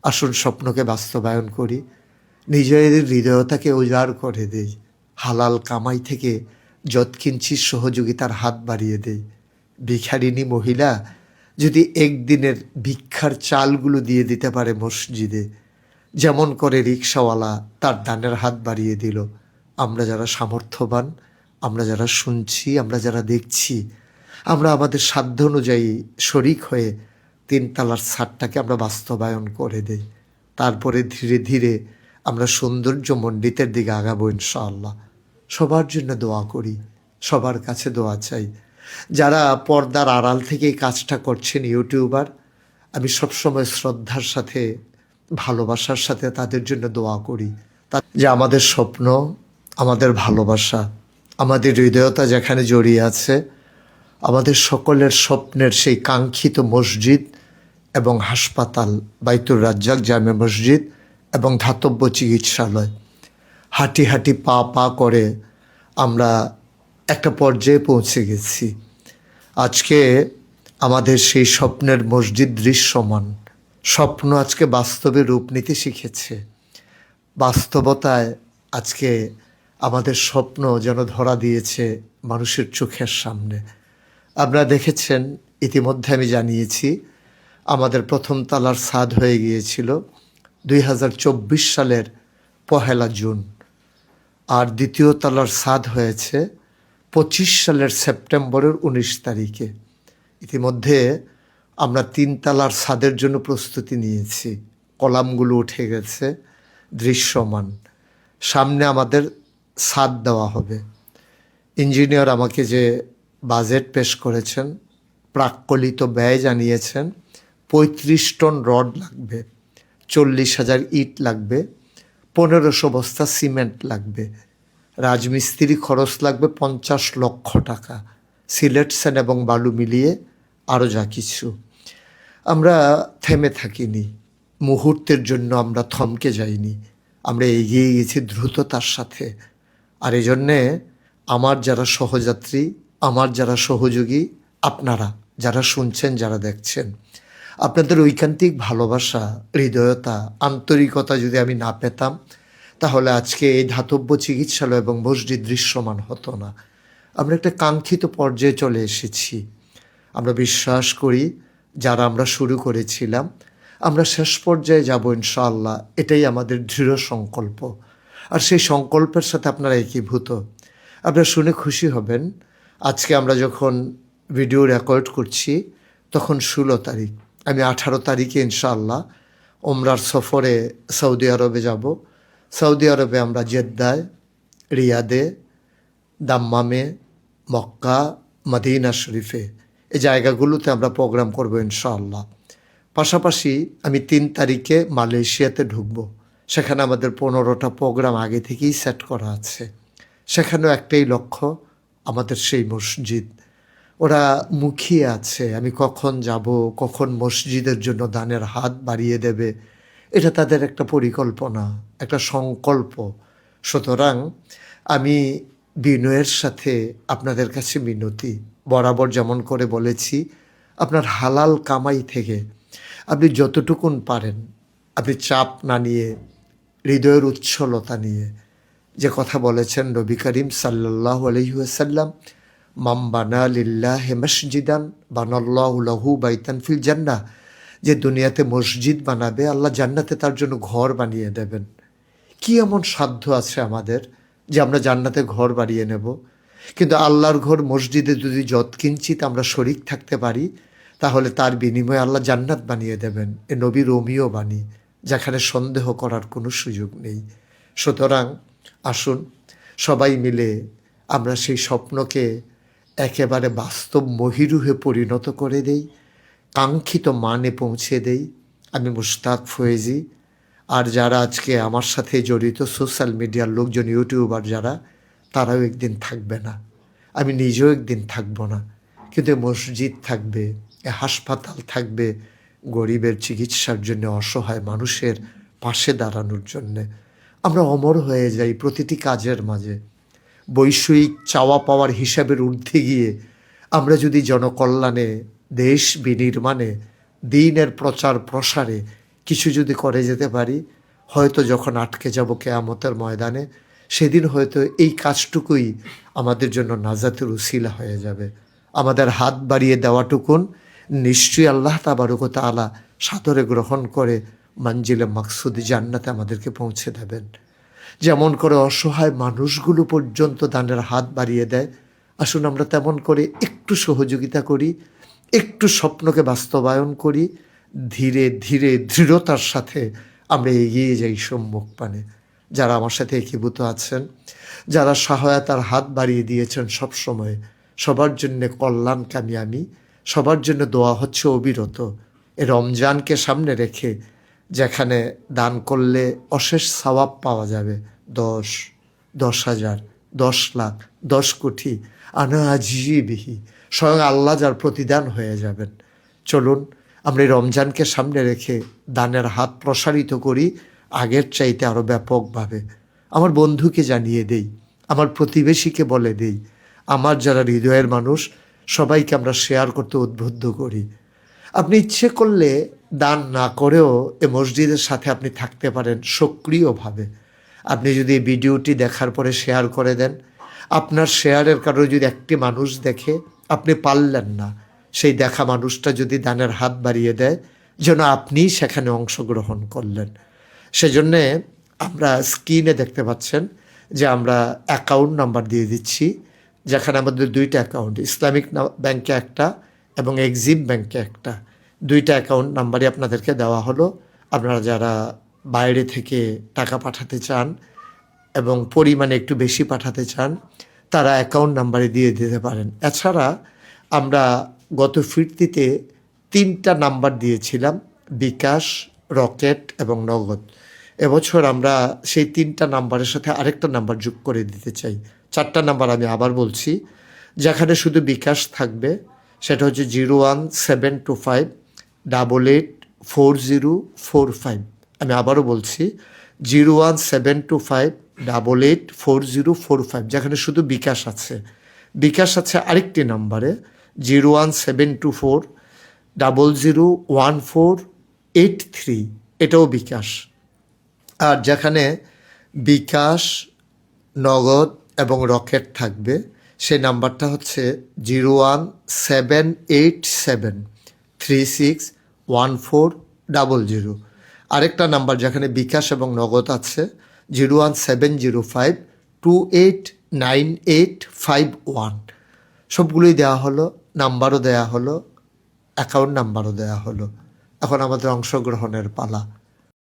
আসুন স্বপ্নকে বাস্তবায়ন করি, নিজের হৃদয়তাকে উজাড় করে দেই, হালাল কামাই থেকে যৎকিঞ্চিৎ সহযোগিতার হাত বাড়িয়ে দেই। ভিখারিনী মহিলা যদি একদিনের ভিক্ষার চালগুলো দিয়ে দিতে পারে মসজিদে, যেমন করে রিকশাওয়ালা তার দানের হাত বাড়িয়ে দিল, আমরা যারা সামর্থ্যবান, আমরা যারা শুনছি, আমরা যারা দেখছি, আমরা আমাদের সাধ্য অনুযায়ী শরিক হয়ে 3 তালার ছাদটাকে আমরা বাস্তবায়ন করে দেই। তারপরে ধীরে ধীরে আমরা সৌন্দর্যমণ্ডিতের দিকে আগাবো ইনশাআল্লাহ। সবার জন্য দোয়া করি, সবার কাছে দোয়া চাই। যারা পর্দার আড়াল থেকে এই কাজটা করছেন ইউটিউবার, আমি সবসময় শ্রদ্ধার সাথে, ভালোবাসার সাথে তাদের জন্য দোয়া করি। যে আমাদের স্বপ্ন, আমাদের ভালোবাসা, আমাদের হৃদয়তা যেখানে জড়িয়ে আছে, আমাদের সকলের স্বপ্নের সেই কাঙ্ক্ষিত মসজিদ এবং হাসপাতাল, বাইতুর রাজ্জাক জামে মসজিদ এবং ধাতব্য চিকিৎসালয়, হাঁটি হাঁটি পা পা করে আমরা একটা পর্যায়ে পৌঁছে গেছি। আজকে আমাদের সেই স্বপ্নের মসজিদ দৃশ্যমান, স্বপ্ন আজকে বাস্তবে রূপ নিতে শিখেছে। বাস্তবতায় আজকে আমাদের স্বপ্ন যেন ধরা দিয়েছে মানুষের চোখের সামনে। আপনারা দেখেছেন, ইতিমধ্যে আমি জানিয়েছি, আমাদের প্রথম তালার ছাদ হয়ে গিয়েছিল 2024 সালের 1 জুন, আর দ্বিতীয় তালার ছাদ হয়েছে 25 সালের সেপ্টেম্বরের 19 তারিখে। ইতিমধ্যে আমরা 3 তালার ছাদের জন্য প্রস্তুতি নিয়েছি, কলামগুলো উঠে গেছে, দৃশ্যমান। সামনে আমাদের ছাদ দেওয়া হবে। ইঞ্জিনিয়ার আমাকে যে বাজেট পেশ করেছেন, প্রাক্কলিত ব্যয় জানিয়েছেন, 35 টন রড লাগবে, 40,000 ইট লাগবে, 1500 বস্তা সিমেন্ট লাগবে, রাজমিস্ত্রি খরচ লাগবে 50 লক্ষ টাকা, সিলেট স্যান্ড এবং বালু মিলিয়ে আরও যা কিছু। আমরা থেমে থাকিনি, মুহূর্তের জন্য আমরা থমকে যাইনি, আমরা এগিয়ে গেছি দ্রুততার সাথে। আর এই জন্যে আমার যারা সহযাত্রী, আমার যারা সহযোগী, আপনারা যারা শুনছেন, যারা দেখছেন, আপনাদের ঐকান্তিক ভালোবাসা, হৃদয়তা, আন্তরিকতা যদি আমি না পেতাম, তাহলে আজকে এই ধাতব্য চিকিৎসালয় এবং মসজিদ দৃশ্যমান হতো না। আমরা একটা কাঙ্ক্ষিত পর্যায়ে চলে এসেছি। আমরা বিশ্বাস করি, যারা আমরা শুরু করেছিলাম, আমরা শেষ পর্যায়ে যাব ইনশাআল্লাহ। এটাই আমাদের দৃঢ় সংকল্প। আর সেই সংকল্পের সাথে আপনারা একীভূত। আপনারা শুনে খুশি হবেন, আজকে আমরা যখন ভিডিও রেকর্ড করছি তখন 16 তারিখ, আমি 18 তারিখে ইনশাআল্লাহ ওমরার সফরে সৌদি আরবে যাব। সৌদি আরবে আমরা জেদ্দায়, রিয়াদে, দাম্মামে, মক্কা, মদিনা শরীফে, এই জায়গাগুলোতে আমরা প্রোগ্রাম করব ইনশাআল্লাহ। পাশাপাশি আমি 3 তারিখে মালয়েশিয়াতে ঢুকবো। সেখানে আমাদের 15টা প্রোগ্রাম আগে থেকেই সেট করা আছে। সেখানেও একটাই লক্ষ্য, আমাদের সেই মসজিদ। ওরা মুখিয়ে আছে, আমি কখন যাব, কখন মসজিদের জন্য দানের হাত বাড়িয়ে দেবে, এটা তাদের একটা পরিকল্পনা, একটা সংকল্প। সুতরাং আমি বিনয়ের সাথে আপনাদের কাছে মিনতি, বরাবর যেমন করে বলেছি, আপনার হালাল কামাই থেকে আপনি যতটুকুন পারেন, আপনি চাপ না নিয়ে, হৃদয়ের উচ্ছলতা নিয়ে, যে কথা বলেছেন নবী করিম সাল্লাল্লাহু আলাইহি ওয়াসাল্লাম, মাম বানা লিল্লাহি মসজিদান বানাল্লাহু লাহু বাইতান ফিল জান্নাহ, যে দুনিয়াতে মসজিদ বানাবে, আল্লাহ জান্নাতে তার জন্য ঘর বানিয়ে দেবেন। কি এমন সাধ্য আছে আমাদের যে আমরা জান্নাতে ঘর বানিয়ে নেব? কিন্তু আল্লাহর ঘর মসজিদে যদি যৎকিঞ্চিত আমরা শরিক থাকতে পারি, তাহলে তার বিনিময়ে আল্লাহ জান্নাত বানিয়ে দেবেন। এ নবী রোমিও বাণী, যেখানে সন্দেহ করার কোনো সুযোগ নেই। সুতরাং আসুন সবাই মিলে আমরা সেই স্বপ্নকে একেবারে বাস্তব মহিরুহে পরিণত করে দেই, কাঙ্ক্ষিত মানে পৌঁছে দেই। আমি মুশতাক ফয়েজি, আর যারা আজকে আমার সাথে জড়িত সোশ্যাল মিডিয়ার লোকজন, ইউটিউবার যারা, তারাও একদিন থাকবে না, আমি নিজেও একদিন থাকবো না। কিন্তু মসজিদ থাকবে, হাসপাতাল থাকবে, গরিবের চিকিৎসার জন্য, অসহায় মানুষের পাশে দাঁড়ানোর জন্যে। আমরা অমর হয়ে যাই প্রতিটি কাজের মাঝে। বৈষয়িক চাওয়া পাওয়ার হিসাবের ঊর্ধ্বে গিয়ে আমরা যদি জনকল্যাণে, দেশ বিনির্মাণে, দ্বীনের প্রচার প্রসারে কিছু যদি করে যেতে পারি, হয়তো যখন আটকে যাব কিয়ামতের ময়দানে, সেদিন হয়তো এই কাজটুকুই আমাদের জন্য নাজাতের উসিলা হয়ে যাবে। আমাদের হাত বাড়িয়ে দেওয়াটুকুন নিশ্চয়ই আল্লাহ তাবারক ওয়া তাআলা সাদরে গ্রহণ করে মঞ্জিলে মাকসুদ জান্নাতে আমাদেরকে পৌঁছে দেবেন। যেমন করে অসহায় মানুষগুলো পর্যন্ত দানের হাত বাড়িয়ে দেয়, আসুন আমরা তেমন করে একটু সহযোগিতা করি, একটু স্বপ্নকে বাস্তবায়ন করি, ধীরে ধীরে দৃঢ়তার সাথে আমরা এগিয়ে যাই সম্মুখ পানে। যারা আমার সাথে একীভূত আছেন, যারা সহায়তার হাত বাড়িয়ে দিয়েছেন সব সময়, সবার জন্য কল্যাণকামী আমি, সবার জন্য দোয়া হচ্ছে অবিরত। এই রমজানকে সামনে রেখে যেখানে দান করলে অশেষ সওয়াব পাওয়া যাবে, 10, 10,000, 10 লাখ, 10 কোটি, আনা আজিবিহি, স্বয়ং আল্লাহ যার প্রতিদান হয়ে যাবেন। চলুন আমরা এই রমজানকে সামনে রেখে দানের হাত প্রসারিত করি আগের চাইতে আরও ব্যাপকভাবে। আমার বন্ধুকে জানিয়ে দেই, আমার প্রতিবেশীকে বলে দেই, আমার যারা হৃদয়ের মানুষ সবাইকে আমরা শেয়ার করতে উদ্বুদ্ধ করি। আপনি ইচ্ছে করলে দান না করেও এ মসজিদের সাথে আপনি থাকতে পারেন সক্রিয়ভাবে। আপনি যদি এই ভিডিওটি দেখার পরে শেয়ার করে দেন, আপনার শেয়ারের কারণে যদি একটি মানুষ দেখে, আপনি পারলেন না, সেই দেখা মানুষটা যদি দানের হাত বাড়িয়ে দেয়, যেন আপনিই সেখানে অংশগ্রহণ করলেন। সেজন্যে আমরা স্ক্রিনে দেখতে পাচ্ছেন যে আমরা অ্যাকাউন্ট নাম্বার দিয়ে দিচ্ছি, যেখানে আমাদের 2টা অ্যাকাউন্ট, ইসলামিক ব্যাংকে একটা এবং এক্সিম ব্যাংকে একটা, 2টা অ্যাকাউন্ট নাম্বারই আপনাদেরকে দেওয়া হলো। আপনারা যারা বাইরে থেকে টাকা পাঠাতে চান এবং পরিমাণে একটু বেশি পাঠাতে চান, তারা অ্যাকাউন্ট নাম্বারে দিয়ে দিতে পারেন। এছাড়া আমরা গত ফিরতিতে 3টা নাম্বার দিয়েছিলাম, বিকাশ, রকেট এবং নগদ। এবছর আমরা সেই 3টা নাম্বারের সাথে আরেকটা নাম্বার যোগ করে দিতে চাই। 4টা নাম্বার আমি আবার বলছি, যেখানে শুধু বিকাশ থাকবে, সেটা হচ্ছে 01725884045। আমি আবারও বলছি 01725884045, যেখানে শুধু বিকাশ আছে। বিকাশ আছে আরেকটি নাম্বারে 01724001483, এটাও বিকাশ। আর যেখানে বিকাশ, নগদ এবং রকেট থাকবে, সেই নাম্বারটা হচ্ছে 01787361400। আরেকটা নাম্বার যেখানে বিকাশ এবং নগদ আছে 01705289851। সবগুলোই দেওয়া হলো, নাম্বারও দেওয়া হলো, অ্যাকাউন্ট নাম্বারও দেওয়া হলো। এখন আমাদের অংশগ্রহণের পালা।